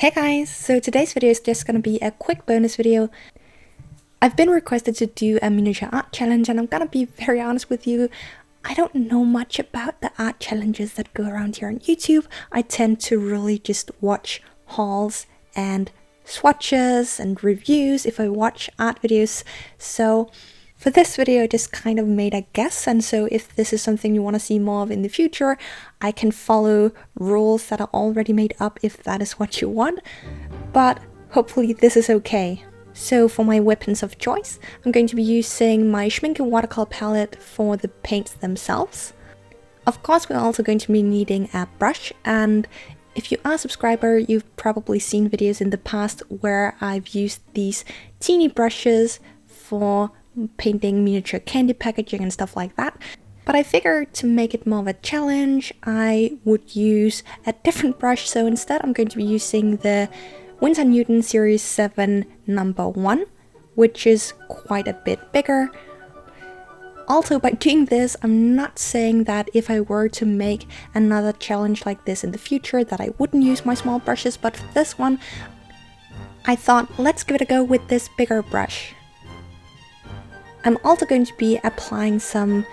Hey guys, so today's video is just gonna be a quick bonus video. I've been requested to do a miniature art challenge and I'm gonna be very honest with you. I don't know much about the art challenges that go around here on YouTube. I tend to really just watch hauls and swatches and reviews if I watch art videos. So for this video, I just kind of made a guess, and so if this is something you want to see more of in the future, I can follow rules that are already made up if that is what you want, but hopefully this is okay. So for my weapons of choice, I'm going to be using my Schmincke watercolor palette for the paints themselves. Of course, we're also going to be needing a brush, and if you are a subscriber, you've probably seen videos in the past where I've used these teeny brushes for painting miniature candy packaging and stuff like that. But I figured to make it more of a challenge, I would use a different brush. So instead I'm going to be using the winsor&newton series 7 number 1, which is quite a bit bigger. Also, by doing this, I'm not saying that if I were to make another challenge like this in the future that I wouldn't use my small brushes, but for this one I thought let's give it a go with this bigger brush. I'm also going to be applying some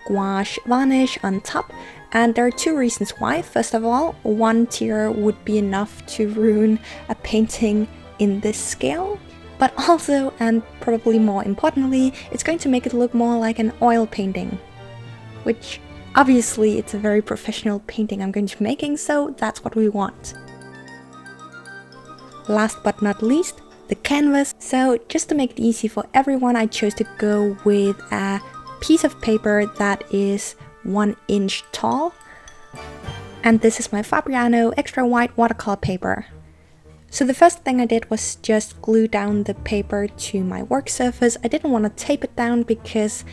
gouache varnish on top, and there are two reasons why. First of all, one tear would be enough to ruin a painting in this scale, but also, and probably more importantly, it's going to make it look more like an oil painting, which obviously it's a very professional painting I'm going to be making, so that's what we want. Last but not least, the canvas. So just to make it easy for everyone, I chose to go with a piece of paper that is 1 inch tall, and this is my Fabriano extra white watercolor paper. So the first thing I did was just glue down the paper to my work surface. I didn't want to tape it down because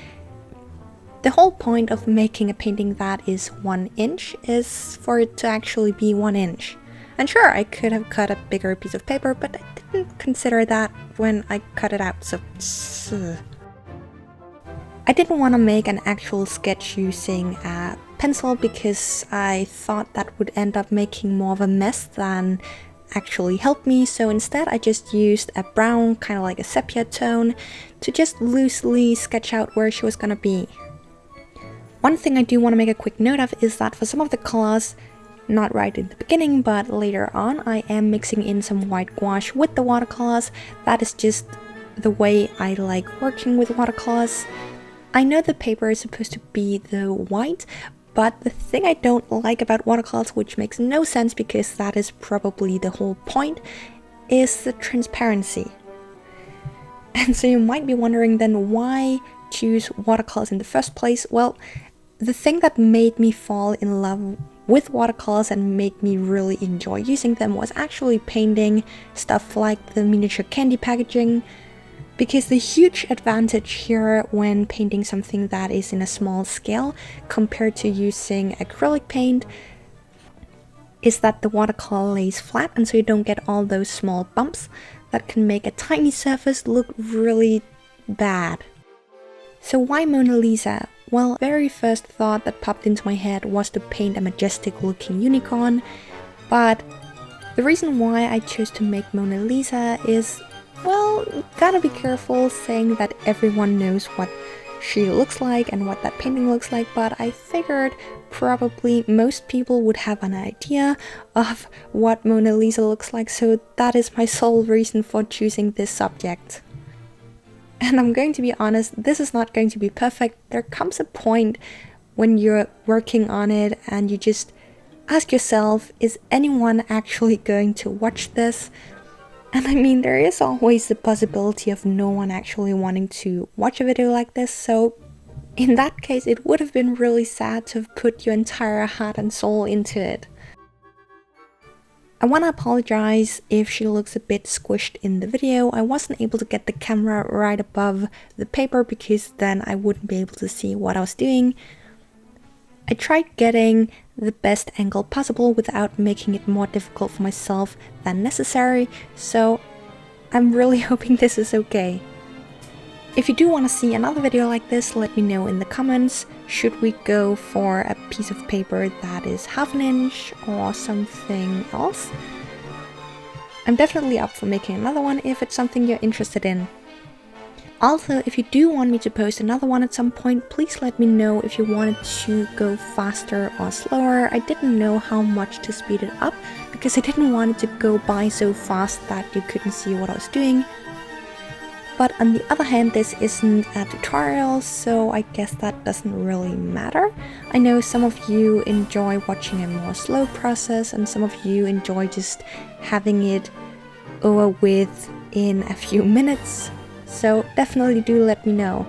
the whole point of making a painting that is 1 inch is for it to actually be 1 inch. And sure, I could have cut a bigger piece of paper, but I didn't consider that when I cut it out, so I didn't want to make an actual sketch using a pencil because I thought that would end up making more of a mess than actually help me, so instead I just used a brown, kind of like a sepia tone, to just loosely sketch out where she was gonna be. One thing I do want to make a quick note of is that for some of the colors, not right in the beginning, but later on, I am mixing in some white gouache with the watercolors. That is just the way I like working with watercolors. I know the paper is supposed to be the white, but the thing I don't like about watercolors, which makes no sense because that is probably the whole point, is the transparency. And so you might be wondering then, why choose watercolors in the first place? Well, the thing that made me fall in love with watercolors and make me really enjoy using them was actually painting stuff like the miniature candy packaging, because the huge advantage here when painting something that is in a small scale compared to using acrylic paint is that the watercolor lays flat, and so you don't get all those small bumps that can make a tiny surface look really bad. So why Mona Lisa? Well, very first thought that popped into my head was to paint a majestic looking unicorn, but the reason why I chose to make Mona Lisa is, well, gotta be careful saying that everyone knows what she looks like and what that painting looks like, but I figured probably most people would have an idea of what Mona Lisa looks like, so that is my sole reason for choosing this subject. And I'm going to be honest, this is not going to be perfect. There comes a point when you're working on it and you just ask yourself, is anyone actually going to watch this? And I mean, there is always the possibility of no one actually wanting to watch a video like this, so in that case it would have been really sad to have put your entire heart and soul into it. I want to apologize if she looks a bit squished in the video. I wasn't able to get the camera right above the paper because then I wouldn't be able to see what I was doing. I tried getting the best angle possible without making it more difficult for myself than necessary, so I'm really hoping this is okay. If you do want to see another video like this, let me know in the comments. Should we go for a piece of paper that is 1/2 inch or something else? I'm definitely up for making another one if it's something you're interested in. Also, if you do want me to post another one at some point, please let me know if you wanted to go faster or slower. I didn't know how much to speed it up because I didn't want it to go by so fast that you couldn't see what I was doing. But on the other hand, this isn't a tutorial, so I guess that doesn't really matter. I know some of you enjoy watching a more slow process and some of you enjoy just having it over with in a few minutes. So definitely do let me know.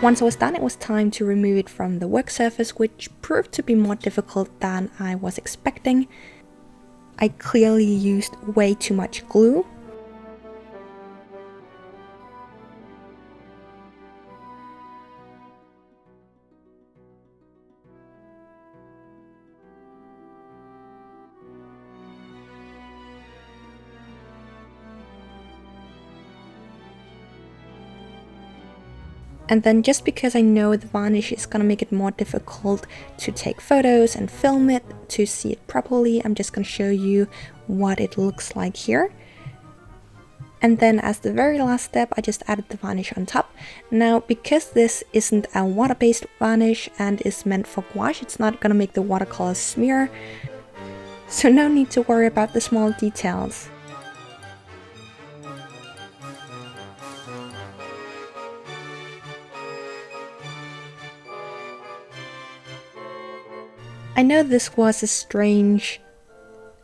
Once I was done, it was time to remove it from the work surface, which proved to be more difficult than I was expecting. I clearly used way too much glue. And then just because I know the varnish is gonna make it more difficult to take photos and film it to see it properly, I'm just gonna show you what it looks like here. And then as the very last step, I just added the varnish on top. Now, because this isn't a water-based varnish and is meant for gouache, it's not gonna make the watercolor smear. So no need to worry about the small details. I know this was a strange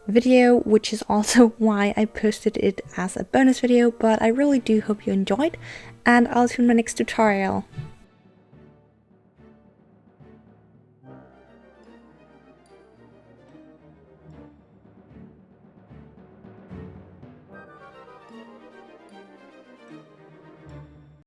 video, which is also why I posted it as a bonus video, but I really do hope you enjoyed, and I'll see you in my next tutorial.